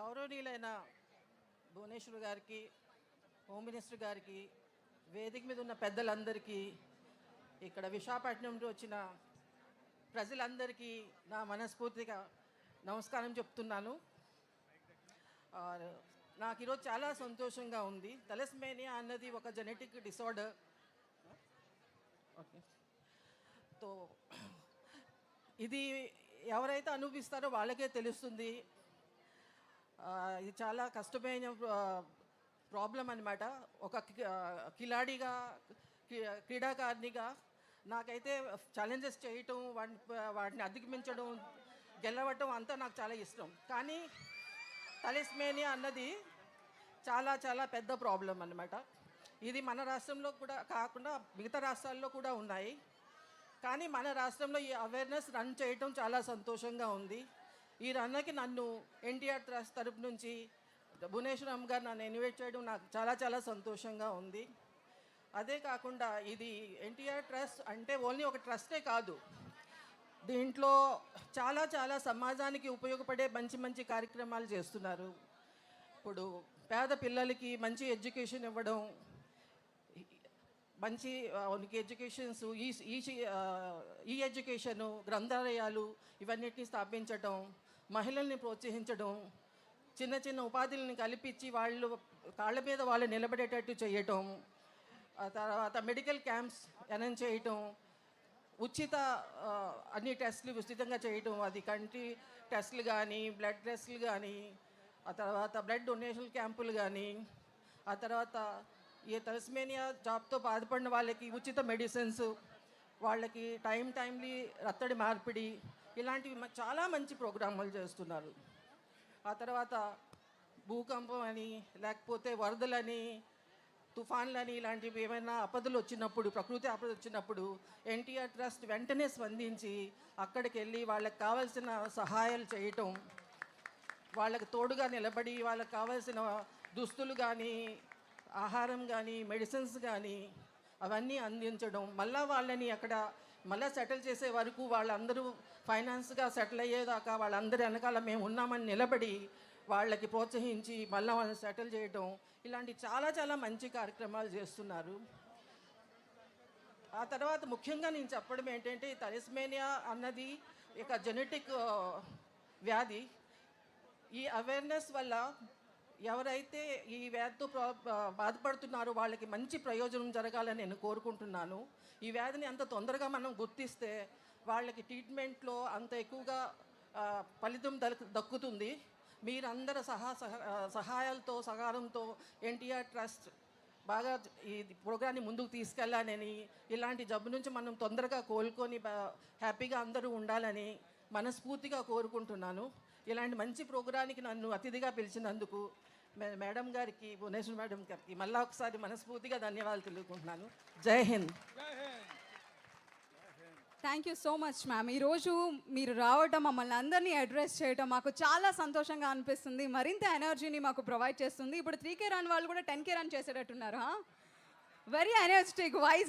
గౌరవనీయులైన భువనేశ్వర్ గారికి, home minister గారికి, వేదిక మీద ఉన్న పెద్దలందరికీ, ఇక్కడ విశాఖపట్నం నుండి వచ్చిన ప్రజలందరికీ నా మనస్ఫూర్తిగా నమస్కారం చెప్తున్నాను. నాకు ఈరోజు చాలా సంతోషంగా ఉంది. తలస్మేనియా అన్నది ఒక జెనెటిక్ డిసార్డర్. ఓకే, తో ఇది ఎవరైతే అనుభవిస్తారో వాళ్ళకే తెలుస్తుంది. ఇది చాలా కష్టమైన ప్రాబ్లం అన్నమాట. ఒక కిలాడిగా, క్రీడాకారిణిగా నాకైతే ఛాలెంజెస్ చేయటం, వాటిని అధిగమించడం, గెలవటం అంతా నాకు చాలా ఇష్టం. కానీ తలస్మేనియా అన్నది చాలా చాలా పెద్ద ప్రాబ్లం అన్నమాట. ఇది మన రాష్ట్రంలో కూడా కాకుండా మిగతా రాష్ట్రాల్లో కూడా ఉన్నాయి. కానీ మన రాష్ట్రంలో ఈ అవేర్నెస్ రన్ చేయటం చాలా సంతోషంగా ఉంది. ఈ రన్కి నన్ను ఎన్టీఆర్ ట్రస్ట్ తరపు నుంచి భువనేశ్వరం గారు నన్ను ఇన్వైట్ చేయడం నాకు చాలా చాలా సంతోషంగా ఉంది. అదే కాకుండా ఇది ఎన్టీఆర్ ట్రస్ట్ అంటే ఓన్లీ ఒక ట్రస్టే కాదు, దీంట్లో చాలా చాలా సమాజానికి ఉపయోగపడే మంచి మంచి కార్యక్రమాలు చేస్తున్నారు. ఇప్పుడు పేద పిల్లలకి మంచి ఎడ్యుకేషన్ ఇవ్వడం, మంచి ఎడ్యుకేషన్స్, ఈ ఎడ్యుకేషను, గ్రంథాలయాలు ఇవన్నిటిని స్థాపించడం, మహిళల్ని ప్రోత్సహించడం, చిన్న చిన్న ఉపాధులను కల్పించి వాళ్ళు కాళ్ళ మీద వాళ్ళు నిలబడేటట్టు చేయటం, తర్వాత మెడికల్ క్యాంప్స్ అనౌన్స్ చేయటం, ఉచిత అన్ని టెస్టులు ఉచితంగా చేయటం, అది కంటి టెస్టులు కానీ, బ్లడ్ టెస్టులు కానీ, ఆ తర్వాత బ్లడ్ డొనేషన్ క్యాంపులు కానీ, ఆ తర్వాత ఈ తలస్మేనియా జాబ్తో బాధపడిన వాళ్ళకి ఉచిత మెడిసిన్స్, వాళ్ళకి టైంలీ రత్తడి మార్పిడి, ఇలాంటివి చాలా మంచి ప్రోగ్రాములు చేస్తున్నారు. ఆ తర్వాత భూకంపం అని, లేకపోతే వరదలని, తుఫాన్లని, ఇలాంటివి ఏమైనా ఆపదలు వచ్చినప్పుడు, ప్రకృతి ఆపదలు వచ్చినప్పుడు ఎన్టీఆర్ ట్రస్ట్ వెంటనే స్పందించి అక్కడికి వెళ్ళి వాళ్ళకి కావాల్సిన సహాయాలు చేయటం, వాళ్ళకి తోడుగా నిలబడి వాళ్ళకి కావాల్సిన దుస్తులు కానీ, ఆహారం కానీ, మెడిసిన్స్ కానీ అవన్నీ అందించడం, మళ్ళీ వాళ్ళని అక్కడ మళ్ళీ సెటిల్ చేసే వరకు వాళ్ళందరూ ఫైనాన్స్గా సెటిల్ అయ్యేదాకా వాళ్ళందరి వెనకాల మేము ఉన్నామని నిలబడి వాళ్ళకి ప్రోత్సహించి మళ్ళీ వాళ్ళని సెటిల్ చేయడం, ఇలాంటి చాలా చాలా మంచి కార్యక్రమాలు చేస్తున్నారు. ఆ తర్వాత ముఖ్యంగా నేను చెప్పడం ఏంటంటే, తలస్మేనియా అన్నది ఒక జెనెటిక్ వ్యాధి. ఈ అవేర్నెస్ వల్ల ఎవరైతే ఈ వ్యాధితో బాధపడుతున్నారో వాళ్ళకి మంచి ప్రయోజనం జరగాలని నేను కోరుకుంటున్నాను. ఈ వ్యాధిని అంత తొందరగా మనం గుర్తిస్తే వాళ్ళకి ట్రీట్మెంట్లో అంత ఎక్కువగా ఫలితం దక్కుతుంది. మీరందరి సహాయాలతో, సహకారంతో ఎన్టీఆర్ ట్రస్ట్ బాగా ఈ ప్రోగ్రాన్ని ముందుకు తీసుకెళ్ళాలని, ఇలాంటి జబ్బు నుంచి మనం తొందరగా కోలుకొని హ్యాపీగా అందరూ ఉండాలని మనస్ఫూర్తిగా కోరుకుంటున్నాను. ఇలాంటి మంచి ప్రోగ్రానికి నన్ను అతిథిగా పిలిచినందుకు మేడం గారికి, భువనేశ్వర్ మేడం గారికి మళ్ళీ ఒకసారి మనస్ఫూర్తిగా ధన్యవాదాలు తెలుపుకుంటున్నాను. జై Hind. Thank you so much ma'am. ఈరోజు మీరు రావడం, మమ్మల్ని అందరినీ అడ్రస్ చేయడం మాకు చాలా సంతోషంగా అనిపిస్తుంది. మరింత ఎనర్జీని మాకు ప్రొవైడ్ చేస్తుంది. ఇప్పుడు 3K రన్ వాళ్ళు కూడా 10K రన్ చేసేటట్టున్నారు. Very energetic wise